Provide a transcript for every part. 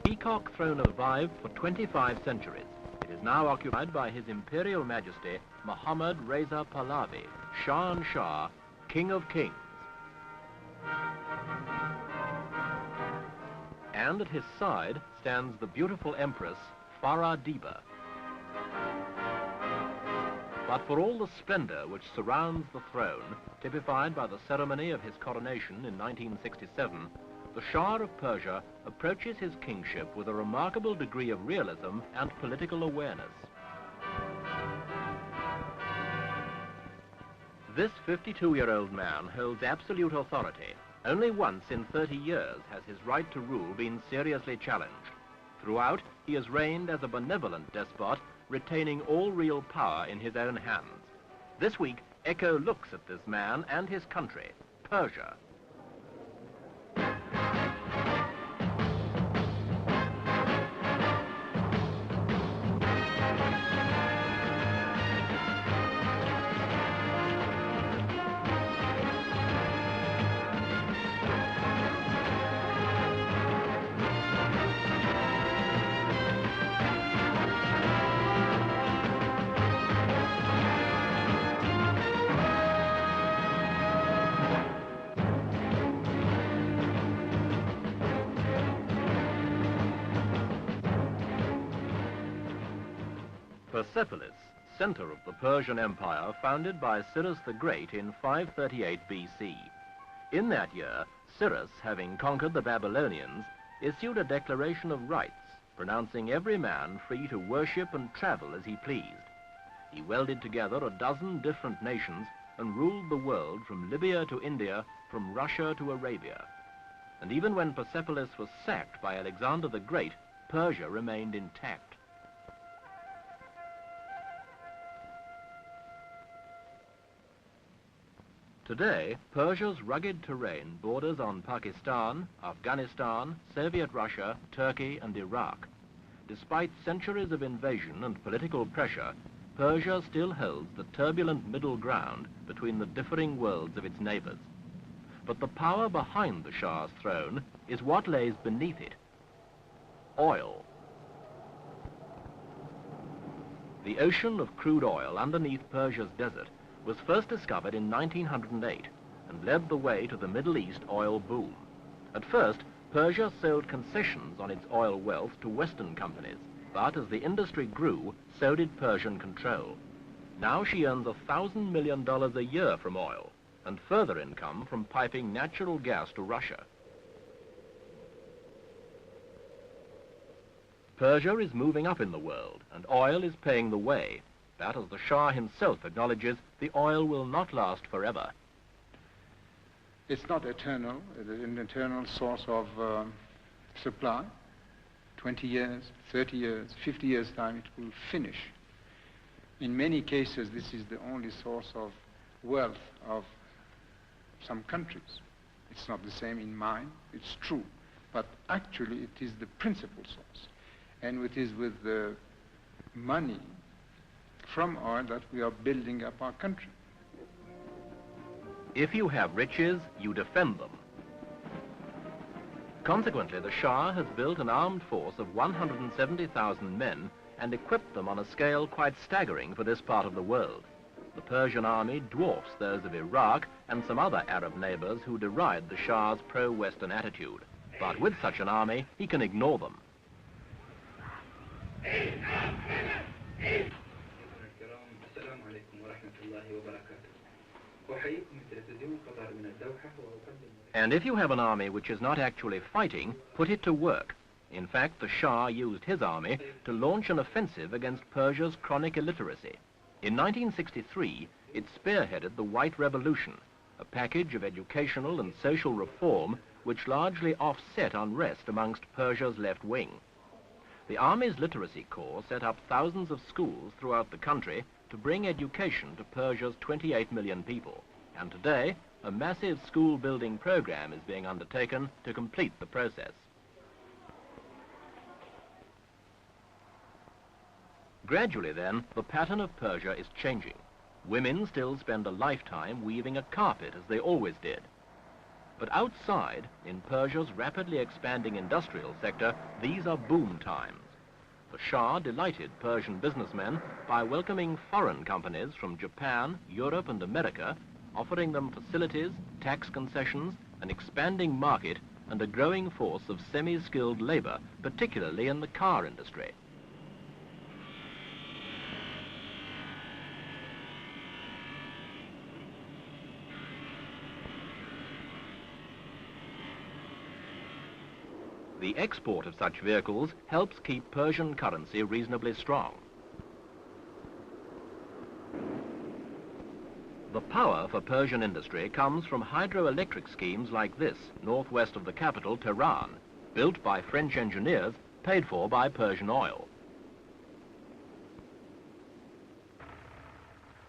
Peacock throne survived for 25 centuries. It is now occupied by His Imperial Majesty Muhammad Reza Pahlavi, Shah, King of Kings. And at his side stands the beautiful Empress Farah Diba. But for all the splendor which surrounds the throne, typified by the ceremony of his coronation in 1967, the Shah of Persia approaches his kingship with a remarkable degree of realism and political awareness. This 52-year-old man holds absolute authority. Only once in 30 years has his right to rule been seriously challenged. Throughout, he has reigned as a benevolent despot, retaining all real power in his own hands. This week, Echo looks at this man and his country, Persia. Persepolis, center of the Persian Empire, founded by Cyrus the Great in 538 BC. In that year, Cyrus, having conquered the Babylonians, issued a declaration of rights, pronouncing every man free to worship and travel as he pleased. He welded together a dozen different nations and ruled the world from Libya to India, from Russia to Arabia. And even when Persepolis was sacked by Alexander the Great, Persia remained intact. Today, Persia's rugged terrain borders on Pakistan, Afghanistan, Soviet Russia, Turkey, and Iraq. Despite centuries of invasion and political pressure, Persia still holds the turbulent middle ground between the differing worlds of its neighbors. But the power behind the Shah's throne is what lays beneath it: oil. The ocean of crude oil underneath Persia's desert was first discovered in 1908 and led the way to the Middle East oil boom. At first, Persia sold concessions on its oil wealth to Western companies, but as the industry grew, so did Persian control. Now she earns $1,000 million a year from oil, and further income from piping natural gas to Russia. Persia is moving up in the world, and oil is paying the way. But as the Shah himself acknowledges, the oil will not last forever. It's not eternal. It is an eternal source of supply. 20 years, 30 years, 50 years' time, it will finish. In many cases, this is the only source of wealth of some countries. It's not the same in mine, it's true. But actually, it is the principal source. And it is with the money from oil that we are building up our country. If you have riches, you defend them. Consequently, the Shah has built an armed force of 170,000 men and equipped them on a scale quite staggering for this part of the world. The Persian army dwarfs those of Iraq and some other Arab neighbors who deride the Shah's pro-Western attitude. But with such an army, he can ignore them. And if you have an army which is not actually fighting, put it to work. In fact, the Shah used his army to launch an offensive against Persia's chronic illiteracy. In 1963, it spearheaded the White Revolution, a package of educational and social reform which largely offset unrest amongst Persia's left wing. The Army's Literacy Corps set up thousands of schools throughout the country to bring education to Persia's 28 million people. And today, a massive school building program is being undertaken to complete the process. Gradually then, the pattern of Persia is changing. Women still spend a lifetime weaving a carpet as they always did. But outside, in Persia's rapidly expanding industrial sector, these are boom times. The Shah delighted Persian businessmen by welcoming foreign companies from Japan, Europe and America, offering them facilities, tax concessions, an expanding market and a growing force of semi-skilled labor, particularly in the car industry. The export of such vehicles helps keep Persian currency reasonably strong. The power for Persian industry comes from hydroelectric schemes like this, northwest of the capital, Tehran, built by French engineers, paid for by Persian oil.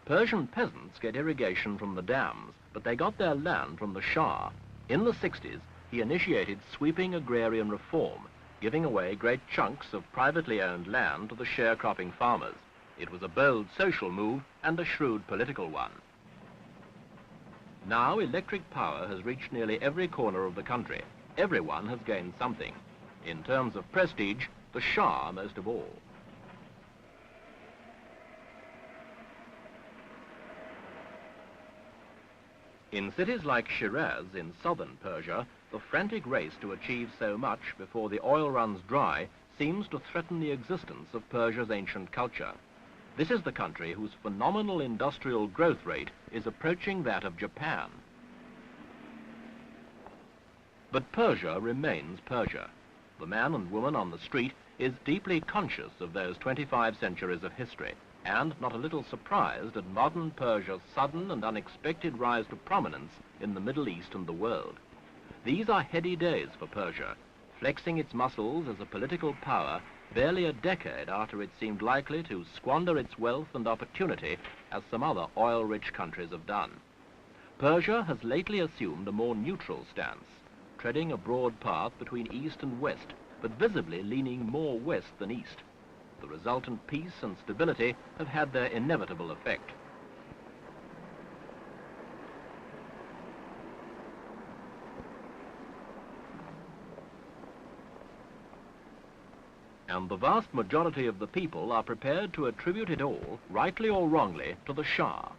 Persian peasants get irrigation from the dams, but they got their land from the Shah. In the 60s, he initiated sweeping agrarian reform, giving away great chunks of privately owned land to the sharecropping farmers. It was a bold social move and a shrewd political one. Now electric power has reached nearly every corner of the country. Everyone has gained something. In terms of prestige, the Shah most of all. In cities like Shiraz in southern Persia, the frantic race to achieve so much before the oil runs dry seems to threaten the existence of Persia's ancient culture. This is the country whose phenomenal industrial growth rate is approaching that of Japan. But Persia remains Persia. The man and woman on the street is deeply conscious of those 25 centuries of history, and not a little surprised at modern Persia's sudden and unexpected rise to prominence in the Middle East and the world. These are heady days for Persia, flexing its muscles as a political power barely a decade after it seemed likely to squander its wealth and opportunity as some other oil-rich countries have done. Persia has lately assumed a more neutral stance, treading a broad path between east and west, but visibly leaning more west than east. The resultant peace and stability have had their inevitable effect. And the vast majority of the people are prepared to attribute it all, rightly or wrongly, to the Shah.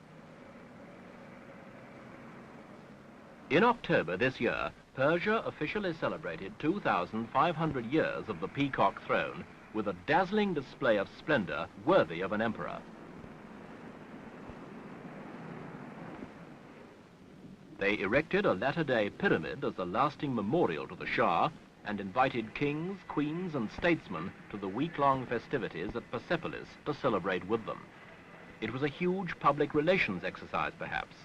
In October this year, Persia officially celebrated 2,500 years of the peacock throne with a dazzling display of splendor worthy of an emperor. They erected a latter-day pyramid as a lasting memorial to the Shah and invited kings, queens and statesmen to the week-long festivities at Persepolis to celebrate with them. It was a huge public relations exercise perhaps,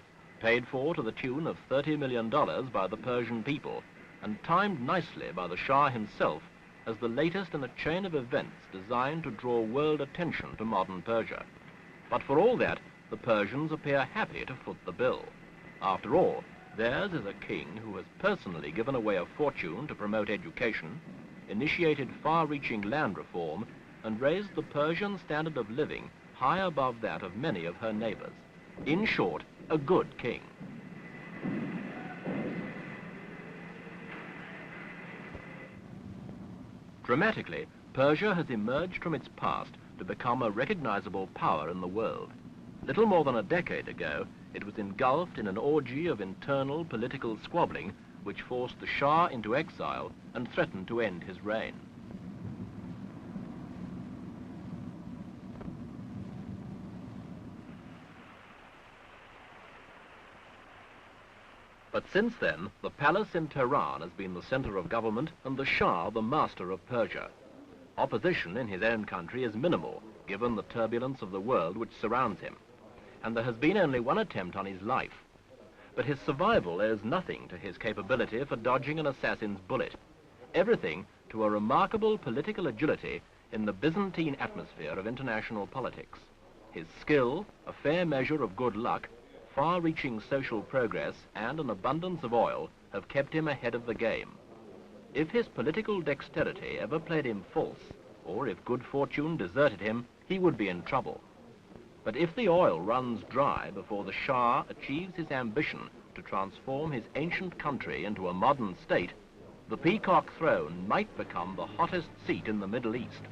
paid for to the tune of $30 million by the Persian people and timed nicely by the Shah himself as the latest in a chain of events designed to draw world attention to modern Persia. But for all that, the Persians appear happy to foot the bill. After all, theirs is a king who has personally given away a fortune to promote education, initiated far-reaching land reform, and raised the Persian standard of living high above that of many of her neighbors. In short, a good king. Dramatically, Persia has emerged from its past to become a recognizable power in the world. Little more than a decade ago, it was engulfed in an orgy of internal political squabbling which forced the Shah into exile and threatened to end his reign. But since then, the palace in Tehran has been the center of government and the Shah the master of Persia. Opposition in his own country is minimal, given the turbulence of the world which surrounds him, and there has been only one attempt on his life. But his survival owes nothing to his capability for dodging an assassin's bullet, everything to a remarkable political agility in the Byzantine atmosphere of international politics. His skill, a fair measure of good luck, far-reaching social progress and an abundance of oil have kept him ahead of the game. If his political dexterity ever played him false, or if good fortune deserted him, he would be in trouble. But if the oil runs dry before the Shah achieves his ambition to transform his ancient country into a modern state, the Peacock Throne might become the hottest seat in the Middle East.